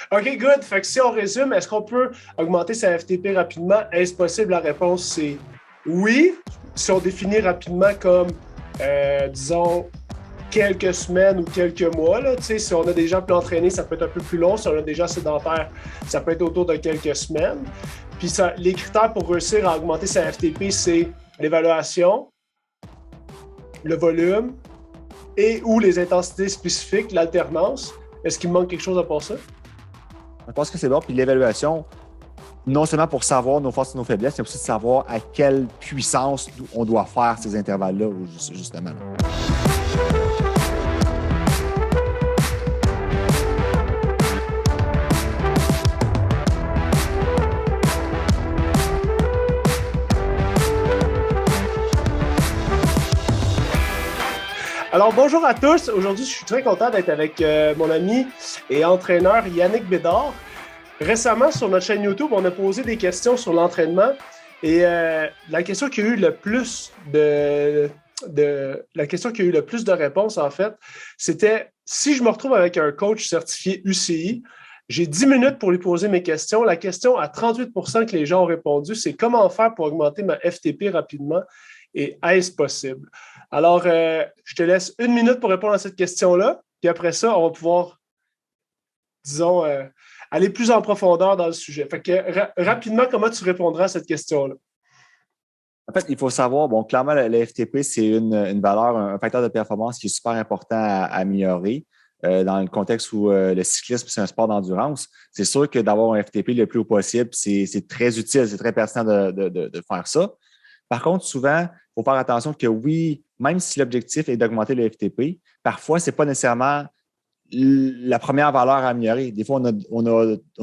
OK, good. Fait que si on résume, est-ce qu'on peut augmenter sa FTP rapidement? Est-ce possible? La réponse, c'est oui. Si on définit rapidement comme, disons, quelques semaines ou quelques mois, là, si on a des gens plus entraînés, ça peut être un peu plus long. Si on a des gens sédentaires, ça peut être autour de quelques semaines. Puis les critères pour réussir à augmenter sa FTP, c'est l'évaluation, le volume et ou les intensités spécifiques, l'alternance. Est-ce qu'il me manque quelque chose à part ça? Je pense que c'est bon. Puis l'évaluation, non seulement pour savoir nos forces et nos faiblesses, mais aussi de savoir à quelle puissance on doit faire ces intervalles-là, justement. Alors, bonjour à tous. Aujourd'hui, je suis très content d'être avec mon ami et entraîneur Yannick Bédard. Récemment, sur notre chaîne YouTube, on a posé des questions sur l'entraînement et la question qui a eu le plus de réponses, en fait, c'était si je me retrouve avec un coach certifié UCI, j'ai 10 minutes pour lui poser mes questions. La question à 38% que les gens ont répondu, c'est comment faire pour augmenter ma FTP rapidement et est-ce possible? Alors, je te laisse 1 minute pour répondre à cette question-là, puis après ça, on va pouvoir, disons, aller plus en profondeur dans le sujet. Fait que rapidement, comment tu répondras à cette question-là? En fait, il faut savoir, bon, clairement, le FTP, c'est une valeur, un facteur de performance qui est super important à améliorer. Dans le contexte où le cyclisme, c'est un sport d'endurance, c'est sûr que d'avoir un FTP le plus haut possible, c'est très utile, c'est très pertinent de faire ça. Par contre, souvent, il faut faire attention que oui, même si l'objectif est d'augmenter le FTP, parfois, ce n'est pas nécessairement la première valeur à améliorer. Des fois, on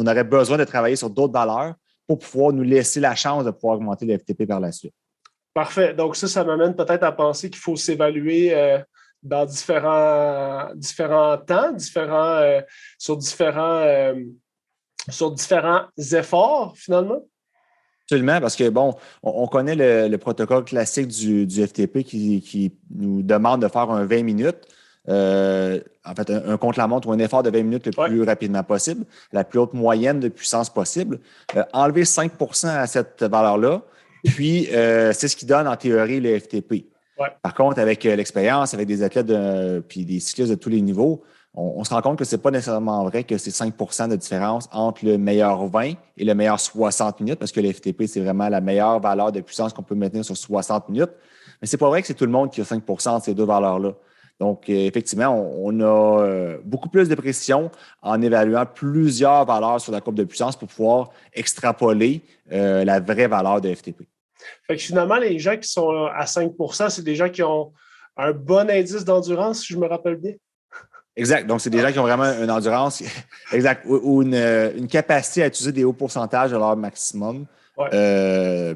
aurait besoin de travailler sur d'autres valeurs pour pouvoir nous laisser la chance de pouvoir augmenter le FTP par la suite. Parfait. Donc, ça m'amène peut-être à penser qu'il faut s'évaluer dans différents temps, sur différents efforts, finalement. Absolument, parce que, bon, on connaît le protocole classique du FTP qui nous demande de faire un 20 minutes. En fait, un contre-la-montre ou un effort de 20 minutes le plus rapidement possible, la plus haute moyenne de puissance possible. Enlever 5% à cette valeur-là, puis c'est ce qui donne en théorie le FTP. Ouais. Par contre, avec l'expérience, avec des athlètes puis des cyclistes de tous les niveaux, on se rend compte que ce n'est pas nécessairement vrai que c'est 5% de différence entre le meilleur 20 et le meilleur 60 minutes, parce que le FTP, c'est vraiment la meilleure valeur de puissance qu'on peut maintenir sur 60 minutes. Mais ce n'est pas vrai que c'est tout le monde qui a 5% de ces deux valeurs-là. Donc, effectivement, on a beaucoup plus de précision en évaluant plusieurs valeurs sur la courbe de puissance pour pouvoir extrapoler la vraie valeur de FTP. Fait que finalement, les gens qui sont à 5%, c'est des gens qui ont un bon indice d'endurance, si je me rappelle bien. Exact. Donc, c'est des gens qui ont vraiment une endurance, exact, ou une capacité à utiliser des hauts pourcentages de leur maximum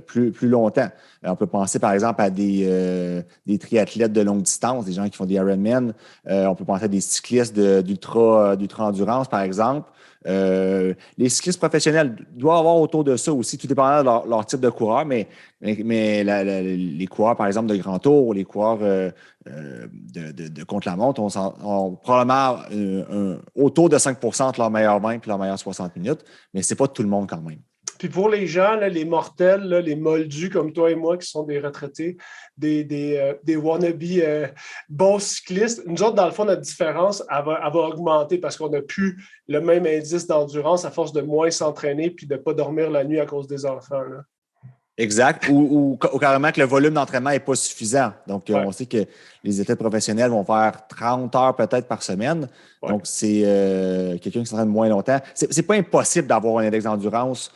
plus longtemps. On peut penser, par exemple, à des triathlètes de longue distance, des gens qui font des Ironman. On peut penser à des cyclistes d'ultra-endurance, par exemple. Les cyclistes professionnels doivent avoir autour de ça aussi, tout dépendant de leur type de coureur, mais les coureurs, par exemple, de grand tour, les coureurs de contre-la-montre ont probablement autour de 5% entre leur meilleur 20 et leur meilleur 60 minutes, mais ce n'est pas tout le monde quand même. Puis pour les gens, là, les mortels, là, les moldus comme toi et moi qui sont des retraités, des wannabes bons cyclistes, nous autres, dans le fond, notre différence, elle va augmenter parce qu'on n'a plus le même indice d'endurance à force de moins s'entraîner puis de ne pas dormir la nuit à cause des enfants. Là. Exact. Ou carrément que le volume d'entraînement n'est pas suffisant. Donc, on sait que les athlètes professionnels vont faire 30 heures peut-être par semaine. Ouais. Donc, c'est quelqu'un qui s'entraîne moins longtemps. C'est pas impossible d'avoir un index d'endurance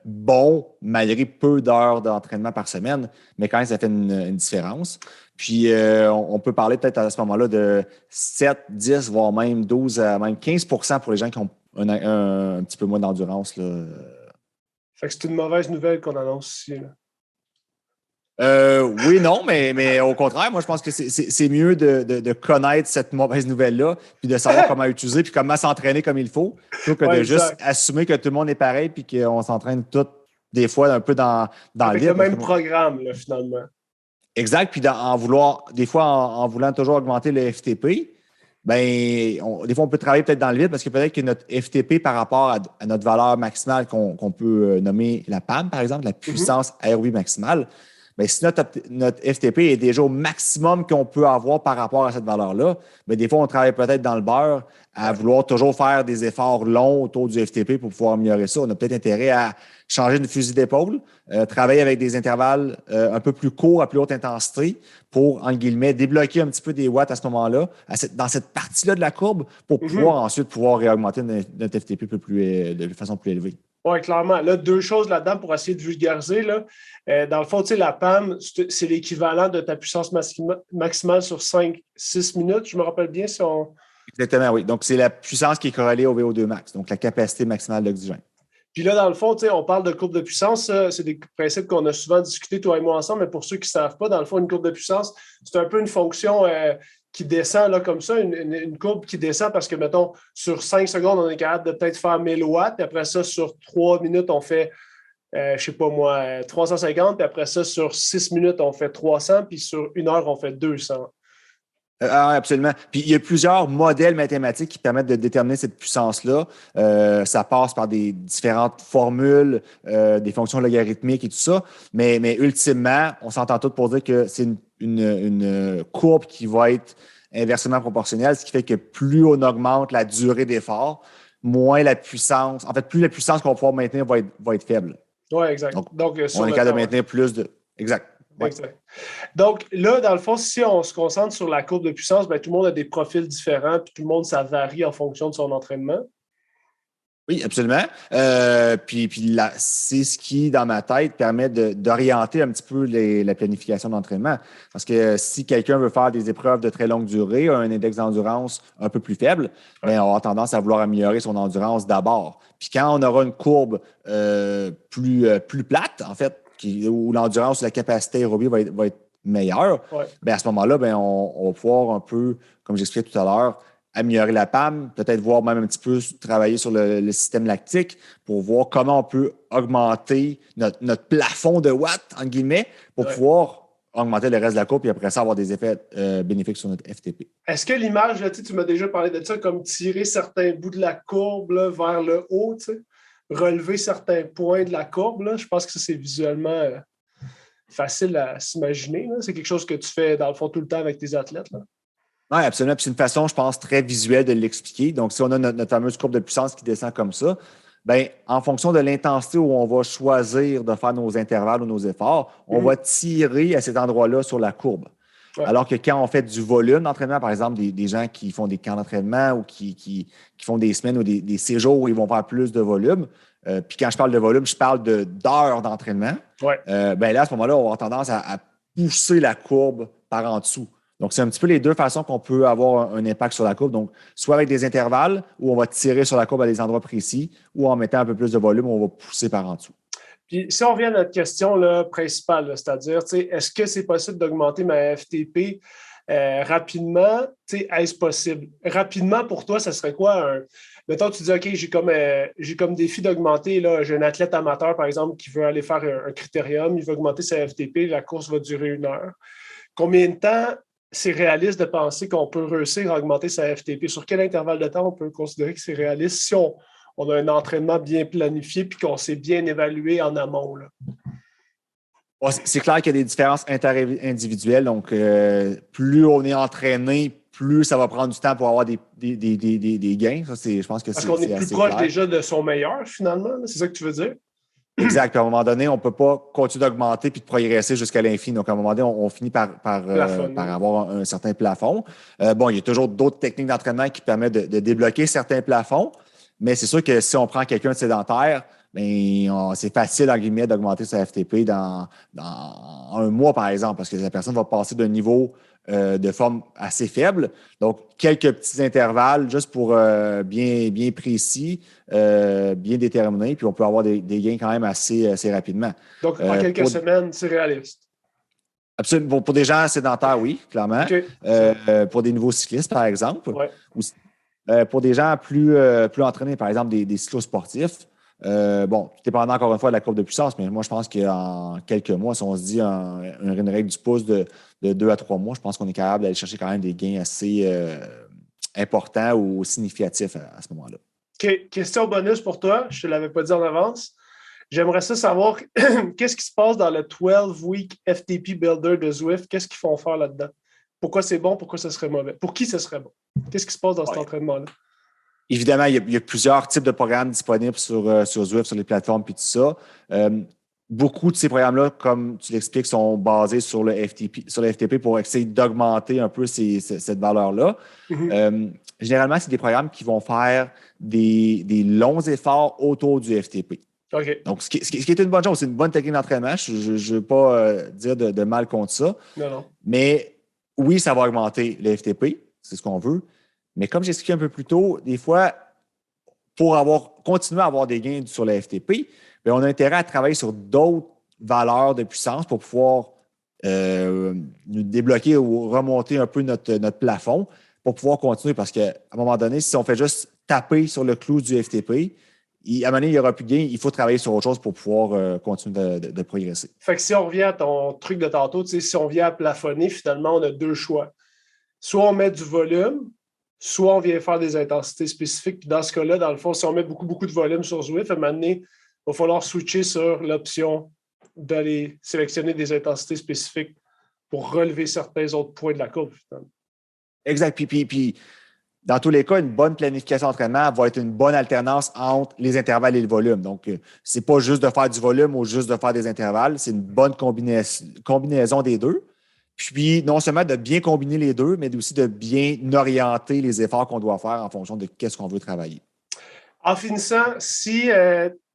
bon, malgré peu d'heures d'entraînement par semaine, mais quand même, ça fait une différence. Puis, on peut parler peut-être à ce moment-là de 7, 10, voire même 12, même 15% pour les gens qui ont un petit peu moins d'endurance, là. Fait que c'est une mauvaise nouvelle qu'on annonce ici. Oui, non, mais au contraire, moi, je pense que c'est mieux de connaître cette mauvaise nouvelle-là, puis de savoir comment utiliser, puis comment s'entraîner comme il faut, plutôt que de juste assumer que tout le monde est pareil, puis qu'on s'entraîne tous des fois un peu dans avec le même programme, là, finalement. Exact, puis des fois en voulant toujours augmenter le FTP, des fois, on peut travailler peut-être dans le vide parce que peut-être que notre FTP par rapport à notre valeur maximale qu'on peut nommer la PAM, par exemple, la puissance aérobie maximale, bien, si notre FTP est déjà au maximum qu'on peut avoir par rapport à cette valeur-là, bien, des fois, on travaille peut-être dans le beurre à vouloir toujours faire des efforts longs autour du FTP pour pouvoir améliorer ça. On a peut-être intérêt à changer de fusil d'épaule, travailler avec des intervalles un peu plus courts, à plus haute intensité pour, en guillemets, débloquer un petit peu des watts à ce moment-là, dans cette partie-là de la courbe, pour pouvoir ensuite réaugmenter notre FTP de façon plus élevée. Oui, clairement. Là, deux choses là-dedans pour essayer de vulgariser. Là. Dans le fond, tu sais, la PAM, c'est l'équivalent de ta puissance maximale sur 5-6 minutes. Je me rappelle bien si on. Exactement, oui. Donc, c'est la puissance qui est corrélée au VO2 max, donc la capacité maximale d'oxygène. Puis là, dans le fond, on parle de courbe de puissance. C'est des principes qu'on a souvent discutés, toi et moi, ensemble. Mais pour ceux qui ne savent pas, dans le fond, une courbe de puissance, c'est un peu une fonction qui descend là, comme ça, une courbe qui descend parce que, mettons, sur 5 secondes, on est capable de peut-être faire 1000 watts. Puis après ça, sur 3 minutes, on fait, je ne sais pas moi, 350. Puis après ça, sur 6 minutes, on fait 300. Puis sur 1 heure, on fait 200. Absolument. Puis il y a plusieurs modèles mathématiques qui permettent de déterminer cette puissance-là. Ça passe par des différentes formules, des fonctions logarithmiques et tout ça. Mais ultimement, on s'entend tous pour dire que c'est une courbe qui va être inversement proportionnelle, ce qui fait que plus on augmente la durée d'effort, moins la puissance. En fait, plus la puissance qu'on va pouvoir maintenir va être faible. Oui, exact. Donc on est capable de maintenir plus de. Exact. Ouais. Exact. Donc là, dans le fond, si on se concentre sur la courbe de puissance, bien, tout le monde a des profils différents, puis tout le monde, ça varie en fonction de son entraînement. Oui, absolument. Puis c'est ce qui, dans ma tête, permet d'orienter un petit peu la planification d'entraînement. Parce que si quelqu'un veut faire des épreuves de très longue durée, un index d'endurance un peu plus faible, bien, on aura tendance à vouloir améliorer son endurance d'abord. Puis quand on aura une courbe plus plate, en fait, où l'endurance ou la capacité aérobie va être meilleure, bien, à ce moment-là, bien, on va pouvoir un peu, comme j'expliquais tout à l'heure, améliorer la PAM, peut-être voir même un petit peu travailler sur le système lactique pour voir comment on peut augmenter notre plafond de watts, entre guillemets, pour pouvoir augmenter le reste de la courbe et après ça avoir des effets bénéfiques sur notre FTP. Est-ce que l'image, là, tu m'as déjà parlé de ça, comme tirer certains bouts de la courbe là, vers le haut, tu sais, relever certains points de la courbe, là, je pense que ça, c'est visuellement facile à s'imaginer. Là. C'est quelque chose que tu fais, dans le fond, tout le temps avec tes athlètes. Là. Oui, absolument. Puis c'est une façon, je pense, très visuelle de l'expliquer. Donc, si on a notre fameuse courbe de puissance qui descend comme ça, bien, en fonction de l'intensité où on va choisir de faire nos intervalles ou nos efforts, on va tirer à cet endroit-là sur la courbe. Ouais. Alors que quand on fait du volume d'entraînement, par exemple, des gens qui font des camps d'entraînement ou qui font des semaines ou des séjours où ils vont faire plus de volume, puis quand je parle de volume, je parle d'heures d'entraînement, bien là, à ce moment-là, on va avoir tendance à pousser la courbe par en dessous. Donc, c'est un petit peu les deux façons qu'on peut avoir un impact sur la courbe. Donc, soit avec des intervalles où on va tirer sur la courbe à des endroits précis ou en mettant un peu plus de volume où on va pousser par en dessous. Puis, si on revient à notre question là, principale, là, c'est-à-dire, est-ce que c'est possible d'augmenter ma FTP rapidement? Est-ce possible? Rapidement, pour toi, ça serait quoi? Mettons, tu dis, OK, j'ai comme défi d'augmenter. J'ai un athlète amateur, par exemple, qui veut aller faire un critérium. Il veut augmenter sa FTP. La course va durer 1 heure. Combien de temps c'est réaliste de penser qu'on peut réussir à augmenter sa FTP? Sur quel intervalle de temps on peut considérer que c'est réaliste si on a un entraînement bien planifié et qu'on s'est bien évalué en amont? Là? Bon, c'est clair qu'il y a des différences interindividuelles. Donc, plus on est entraîné, plus ça va prendre du temps pour avoir des gains. Ça, je pense que parce qu'on est plus proche clair. Déjà de son meilleur, finalement. C'est ça que tu veux dire? Exact. Puis à un moment donné, on ne peut pas continuer d'augmenter puis de progresser jusqu'à l'infini. Donc, à un moment donné, on finit par avoir un certain plafond. Bon, il y a toujours d'autres techniques d'entraînement qui permettent de débloquer certains plafonds. Mais c'est sûr que si on prend quelqu'un de sédentaire, bien, c'est facile, en guillemets, d'augmenter sa FTP dans 1 mois, par exemple, parce que la personne va passer d'un niveau de forme assez faible. Donc, quelques petits intervalles juste pour bien précis, bien déterminés, puis on peut avoir des gains quand même assez rapidement. Donc, en quelques semaines, c'est réaliste? Absolument. Pour des gens sédentaires, oui, clairement. Okay. Pour des nouveaux cyclistes, par exemple. Ouais. Ou, pour des gens plus entraînés, par exemple, des cyclosportifs. Bon, tout dépendant encore une fois de la courbe de puissance, mais moi, je pense qu'en quelques mois, si on se dit une règle du pouce de 2 à 3 mois, je pense qu'on est capable d'aller chercher quand même des gains assez important ou significatif à ce moment-là. OK. Question bonus pour toi. Je ne te l'avais pas dit en avance. J'aimerais ça savoir qu'est-ce qui se passe dans le 12-week FTP Builder de Zwift. Qu'est-ce qu'ils font faire là-dedans? Pourquoi c'est bon? Pourquoi ce serait mauvais? Pour qui ce serait bon? Qu'est-ce qui se passe dans cet entraînement-là? Évidemment, il y a plusieurs types de programmes disponibles sur Zwift, sur les plateformes et tout ça. Beaucoup de ces programmes-là, comme tu l'expliques, sont basés sur le FTP pour essayer d'augmenter un peu cette valeur-là. Généralement, c'est des programmes qui vont faire des longs efforts autour du FTP. Okay. Donc, ce qui est une bonne chose, c'est une bonne technique d'entraînement. Je ne veux pas dire de mal contre ça. Non. Mais oui, ça va augmenter le FTP, c'est ce qu'on veut. Mais comme j'expliquais un peu plus tôt, des fois, pour continuer à avoir des gains sur le FTP, bien, on a intérêt à travailler sur d'autres valeurs de puissance pour pouvoir nous débloquer ou remonter un peu notre plafond pour pouvoir continuer. Parce qu'à un moment donné, si on fait juste taper sur le clou du FTP, à un moment donné, il n'y aura plus de gain. Il faut travailler sur autre chose pour pouvoir continuer de progresser. Fait que si on revient à ton truc de tantôt, si on vient à plafonner, finalement, on a deux choix. Soit on met du volume, soit on vient faire des intensités spécifiques. Puis dans ce cas-là, dans le fond, si on met beaucoup de volume sur Zwift, à un moment donné, il va falloir switcher sur l'option d'aller sélectionner des intensités spécifiques pour relever certains autres points de la courbe. Finalement. Exact. Puis, dans tous les cas, une bonne planification d'entraînement va être une bonne alternance entre les intervalles et le volume. Donc, c'est pas juste de faire du volume ou juste de faire des intervalles. C'est une bonne combinaison des deux. Puis, non seulement de bien combiner les deux, mais aussi de bien orienter les efforts qu'on doit faire en fonction de qu'est-ce qu'on veut travailler. En finissant, si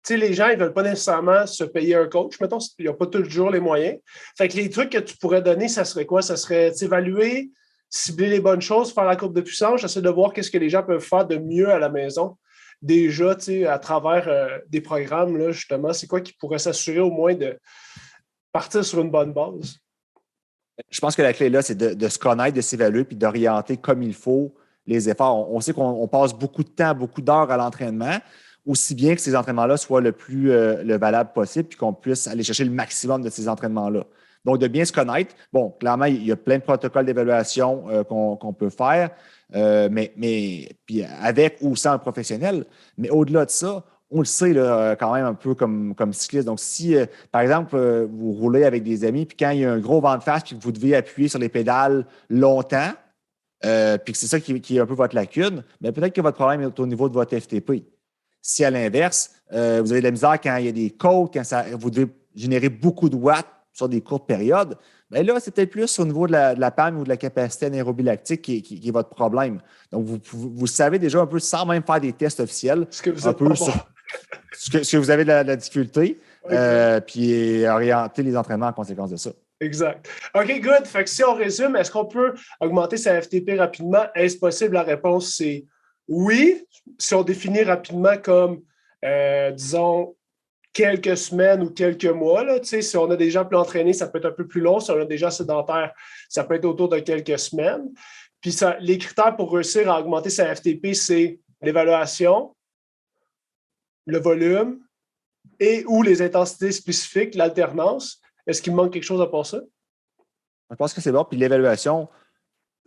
les gens ne veulent pas nécessairement se payer un coach, mettons, ils n'ont pas toujours les moyens. Fait que les trucs que tu pourrais donner, ça serait quoi? Ça serait évaluer, cibler les bonnes choses, faire la courbe de puissance, j'essaie de voir qu'est-ce que les gens peuvent faire de mieux à la maison. Déjà, à travers des programmes, là, justement, c'est quoi qui pourrait s'assurer au moins de partir sur une bonne base? Je pense que la clé là, c'est de se connaître, de s'évaluer puis d'orienter comme il faut les efforts. On sait qu'on passe beaucoup de temps, beaucoup d'heures à l'entraînement, aussi bien que ces entraînements-là soient le plus le valable possible puis qu'on puisse aller chercher le maximum de ces entraînements-là. Donc, de bien se connaître. Bon, clairement, il y a plein de protocoles d'évaluation qu'on peut faire, mais puis avec ou sans un professionnel. Mais au-delà de ça, on le sait là, quand même un peu comme cycliste. Donc, si, par exemple, vous roulez avec des amis, puis quand il y a un gros vent de face, puis que vous devez appuyer sur les pédales longtemps, puis que c'est ça qui est un peu votre lacune, bien, peut-être que votre problème est au niveau de votre FTP. Si, à l'inverse, vous avez de la misère quand il y a des côtes, quand vous devez générer beaucoup de watts sur des courtes périodes, bien là, c'est peut-être plus au niveau de la PAM ou de la capacité anaérobie lactique qui est votre problème. Donc, vous savez déjà un peu, sans même faire des tests officiels, ce que vous un êtes peu pas sur ce que vous avez de la difficulté, puis orienter les entraînements en conséquence de ça. Exact. OK, good. Fait que si on résume, est-ce qu'on peut augmenter sa FTP rapidement? Est-ce possible? La réponse, c'est oui. Si on définit rapidement comme, disons, quelques semaines ou quelques mois, là, si on a des gens plus entraînés, ça peut être un peu plus long. Si on a des gens sédentaires, ça peut être autour de quelques semaines. Puis les critères pour réussir à augmenter sa FTP, c'est l'évaluation, le volume et ou les intensités spécifiques, l'alternance. Est-ce qu'il me manque quelque chose à part ça? Je pense que c'est bon. Puis l'évaluation,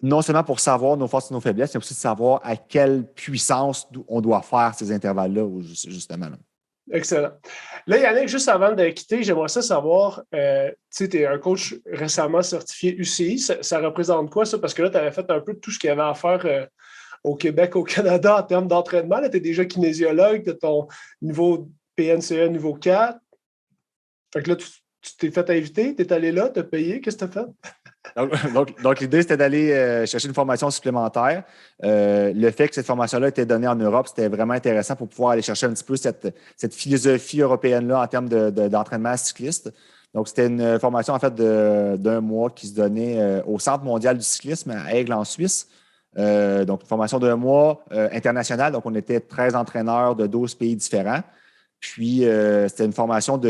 non seulement pour savoir nos forces et nos faiblesses, mais aussi de savoir à quelle puissance on doit faire ces intervalles-là, justement. Là. Excellent. Là, Yannick, juste avant de quitter, j'aimerais ça savoir, tu sais, tu es un coach récemment certifié UCI. Ça représente quoi, ça? Parce que là, tu avais fait un peu tout ce qu'il y avait à faire au Québec, au Canada, en termes d'entraînement. Tu es déjà kinésiologue, tu as ton niveau PNCE niveau 4. Fait que là, tu t'es fait inviter, tu es allé là, tu as payé, qu'est-ce que tu as fait? Donc l'idée, c'était d'aller chercher une formation supplémentaire. Le fait que cette formation-là était donnée en Europe, c'était vraiment intéressant pour pouvoir aller chercher un petit peu cette philosophie européenne-là en termes d'entraînement cycliste. Donc, c'était une formation, en fait, d'un mois qui se donnait au Centre mondial du cyclisme à Aigle, en Suisse. Donc, une formation d'un mois internationale. Donc, on était 13 entraîneurs de 12 pays différents. Puis, c'était une formation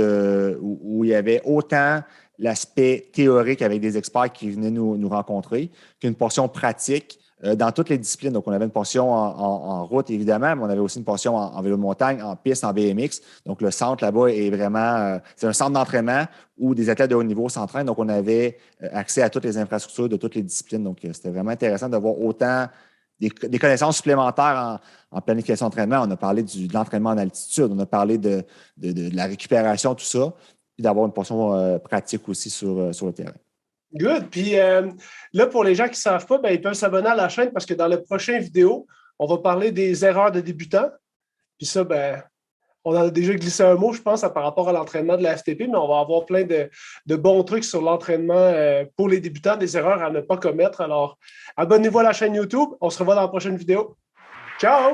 où il y avait autant l'aspect théorique avec des experts qui venaient nous rencontrer qu'une portion pratique dans toutes les disciplines. Donc, on avait une portion en route, évidemment, mais on avait aussi une portion en vélo de montagne, en piste, en BMX. Donc, le centre là-bas est vraiment... c'est un centre d'entraînement où des athlètes de haut niveau s'entraînent. Donc, on avait accès à toutes les infrastructures de toutes les disciplines. Donc, c'était vraiment intéressant de voir autant des connaissances supplémentaires en planification d'entraînement. On a parlé de l'entraînement en altitude, on a parlé de la récupération, tout ça, puis d'avoir une portion pratique aussi sur le terrain. Good. Puis là, pour les gens qui ne savent pas, ils peuvent s'abonner à la chaîne parce que dans le prochain vidéo, on va parler des erreurs de débutants. Puis ça, on en a déjà glissé un mot, je pense, par rapport à l'entraînement de la FTP, mais on va avoir plein de bons trucs sur l'entraînement pour les débutants, des erreurs à ne pas commettre. Alors, abonnez-vous à la chaîne YouTube. On se revoit dans la prochaine vidéo. Ciao!